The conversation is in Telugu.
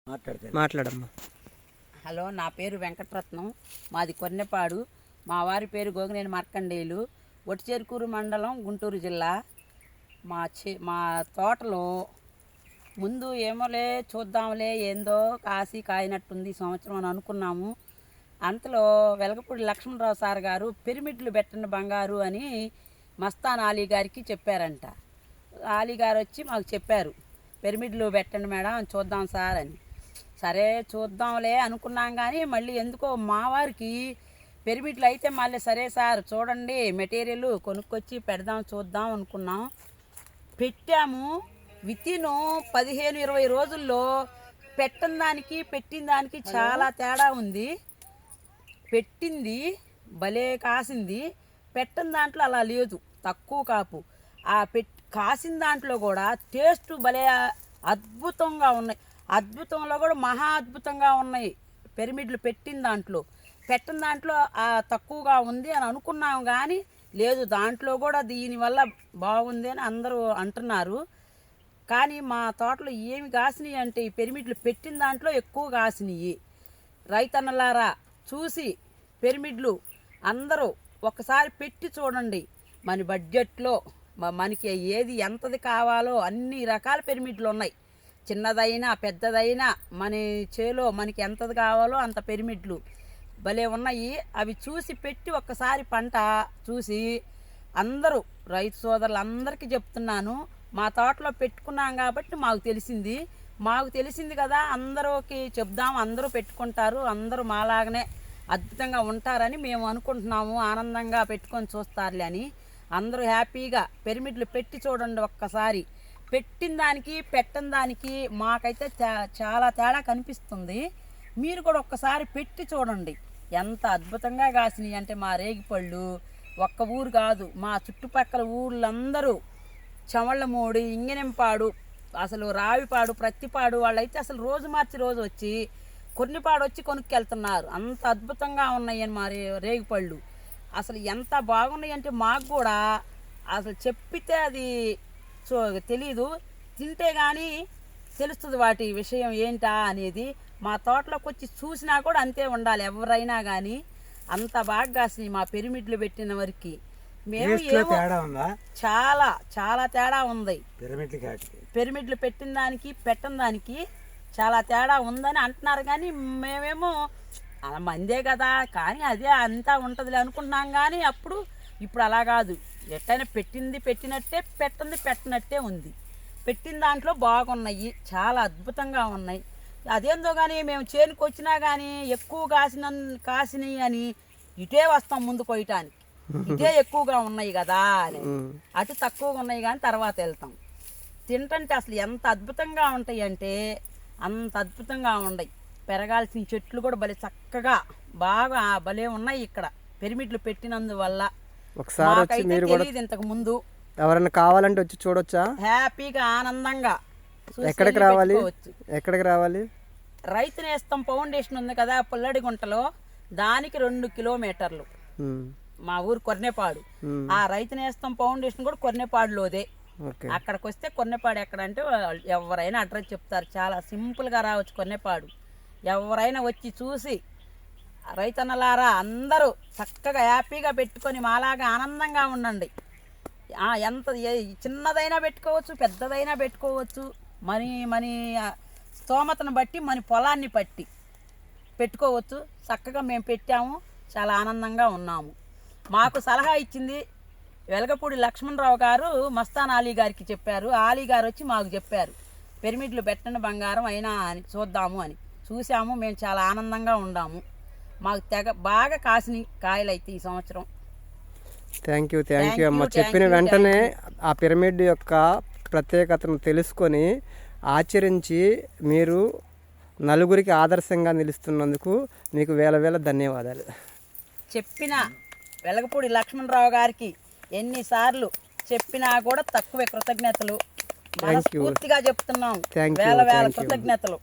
మాట్లాడమ్మా. హలో, నా పేరు వెంకటరత్నం, మాది కొన్నెపాడు. మా వారి పేరు గోగినేని మార్కండేయులు, ఒట్టిచెరుకూరు మండలం, గుంటూరు జిల్లా. మా తోటలో ముందు ఏమోలే చూద్దాంలే ఏందో కాసి కాయినట్టుంది ఈ సంవత్సరం అని అనుకున్నాము. అంతలో వెలగపూడి లక్ష్మణరావు సార్ గారు పిరమిడ్లు పెట్టండి బంగారు అని మస్తాన్ ఆలీ గారికి చెప్పారంట. ఆలీ గారు వచ్చి మాకు చెప్పారు, పిరమిడ్లు పెట్టండి మేడం చూద్దాం సార్ అని. సరే చూద్దాంలే అనుకున్నాం, కానీ మళ్ళీ ఎందుకో మా వారికి పిరమిడ్లు అయితే మళ్ళీ సరే సార్ చూడండి మెటీరియల్ కొనుక్కొచ్చి పెడదాం చూద్దాం అనుకున్నాం. పెట్టాము. వితిన్ 15-20 రోజుల్లో పెట్టిన దానికి చాలా తేడా ఉంది. పెట్టింది భలే కాసింది, పెట్టిన దాంట్లో అలా లేదు, తక్కువ కాపు. ఆ కాసిన దాంట్లో కూడా టేస్ట్ భలే అద్భుతంగా ఉన్నాయి. అద్భుతంలో కూడా మహా అద్భుతంగా ఉన్నాయి. పిరమిడ్లు పెట్టిన దాంట్లో తక్కువగా ఉంది అని అనుకున్నాం, కానీ లేదు, దాంట్లో కూడా దీనివల్ల బాగుంది అని అందరూ అంటున్నారు. కానీ మా తోటలో ఏమి కాసినాయి అంటే ఈ పిరమిడ్లు పెట్టిన దాంట్లో ఎక్కువ కాసినాయి. రైతన్నలారా చూసి పిరమిడ్లు అందరూ ఒకసారి పెట్టి చూడండి. మన బడ్జెట్లో మనకి ఏది ఎంతది కావాలో అన్ని రకాల పిరమిడ్లు ఉన్నాయి. చిన్నదైనా పెద్దదైనా మన చేలో మనకి ఎంతది కావాలో అంత పిరమిడ్లు భలే ఉన్నాయి. అవి చూసి పెట్టి ఒక్కసారి పంట చూసి అందరూ రైతు సోదరులు అందరికీ చెప్తున్నాను, మా తోటలో పెట్టుకున్నాం కాబట్టి మాకు తెలిసింది కదా, అందరికి చెప్దాం, అందరూ పెట్టుకుంటారు, అందరూ మాలాగనే అద్భుతంగా ఉంటారని మేము అనుకుంటున్నాము. ఆనందంగా పెట్టుకొని చూస్తారులే అని అందరూ హ్యాపీగా పిరమిడ్లు పెట్టి చూడండి ఒక్కసారి. పెట్టిన దానికి పెట్టని దానికి మాకైతే చాలా తేడా కనిపిస్తుంది. మీరు కూడా ఒక్కసారి పెట్టి చూడండి ఎంత అద్భుతంగా కాసినాయి అంటే. మా రేగిపళ్ళు ఒక్క ఊరు కాదు, మా చుట్టుపక్కల ఊళ్ళందరూ చమళ్ళమూడి, ఇంగినెంపాడు, అసలు రావిపాడు, ప్రత్తిపాడు వాళ్ళైతే అసలు రోజు మార్చి రోజు వచ్చి కొన్నిపాడు వచ్చి కొనుక్కెళ్తున్నారు. అంత అద్భుతంగా ఉన్నాయని మా రేగిపళ్ళు అసలు ఎంత బాగున్నాయి అంటే మాకు కూడా అసలు చెప్పితే అది తెలీదు, తింటే కానీ తెలుస్తుంది వాటి విషయం ఏంటా అనేది. మా తోటలోకి వచ్చి చూసినా కూడా అంతే ఉండాలి ఎవరైనా కానీ, అంత బాగా కాసినాయి మా పిరమిడ్లు పెట్టిన వరకు. మేము చాలా చాలా తేడా ఉంది. పిరమిడ్లు పెట్టిన దానికి పెట్టిన దానికి చాలా తేడా ఉందని అంటున్నారు, కానీ మేమేమో మందే కదా కానీ అదే అంతా ఉంటుందిలే అనుకుంటున్నాం. కానీ ఇప్పుడు అలా కాదు, ఎట్టయినా పెట్టింది పెట్టినట్టే, పెట్టింది పెట్టినట్టే ఉంది. పెట్టిన దాంట్లో బాగున్నాయి, చాలా అద్భుతంగా ఉన్నాయి. అదేందో కానీ మేము చేనుకు వచ్చినా కానీ ఎక్కువ కాసినాయి అని ఇటే వస్తాం ముందు కొయ్యటానికి, ఇదే ఎక్కువగా ఉన్నాయి కదా అని. అటు తక్కువగా ఉన్నాయి కానీ తర్వాత వెళ్తాం. తింటంటే అసలు ఎంత అద్భుతంగా ఉంటాయి అంటే అంత అద్భుతంగా ఉన్నాయి. పెరగాల్సిన చెట్లు కూడా భలే చక్కగా బాగా భలే ఉన్నాయి ఇక్కడ పిరమిడ్లు పెట్టినందువల్ల. ఒకసారి తెలియదు ఇంతకు ముందు. ఎవరైనా కావాలంటే వచ్చి చూడొచ్చా? హ్యాపీగా ఆనందంగా. ఎక్కడికి రావాలి? రైతు నేస్తం ఫౌండేషన్ ఉంది కదా పుల్లడిగుంటలో, దానికి 2 కిలోమీటర్లు మా ఊరు కొర్నేపాడు. ఆ రైతు నేస్తం ఫౌండేషన్ కూడా కొర్నేపాడులోదే. అక్కడికి వస్తే కొర్నేపాడు ఎక్కడంటే ఎవరైనా అడ్రస్ చెప్తారు. చాలా సింపుల్గా రావచ్చు కొర్నేపాడు. ఎవరైనా వచ్చి చూసి రైతన్నలారా అందరూ చక్కగా హ్యాపీగా పెట్టుకొని మాలాగా ఆనందంగా ఉండండి. ఎంత చిన్నదైనా పెట్టుకోవచ్చు, పెద్దదైనా పెట్టుకోవచ్చు. మన స్తోమతను బట్టి మన పొలాన్ని బట్టి పెట్టుకోవచ్చు. చక్కగా మేము పెట్టాము, చాలా ఆనందంగా ఉన్నాము. మాకు సలహా ఇచ్చింది వెలగపూడి లక్ష్మణరావు గారు, మస్తాన్ ఆలీ గారికి చెప్పారు. ఆలీ గారు వచ్చి మాకు చెప్పారు, పిరమిడ్లు పెట్టండి బంగారం అయినా అని చూద్దాము అని. చూసాము, మేము చాలా ఆనందంగా ఉన్నాము. మాకు బాగా కాసినాయి కాయలు అయితే ఈ సంవత్సరం. థ్యాంక్ యూ అమ్మ. చెప్పిన వెంటనే ఆ పిరమిడ్ యొక్క ప్రత్యేకతను తెలుసుకొని ఆచరించి మీరు నలుగురికి ఆదర్శంగా నిలుస్తున్నందుకు మీకు వేల ధన్యవాదాలు. చెప్పిన వెలగపూడి లక్ష్మణరావు గారికి ఎన్నిసార్లు చెప్పినా కూడా తక్కువే. కృతజ్ఞతలు, మనస్ఫూర్తిగా చెప్తున్నాం. వేల కృతజ్ఞతలు.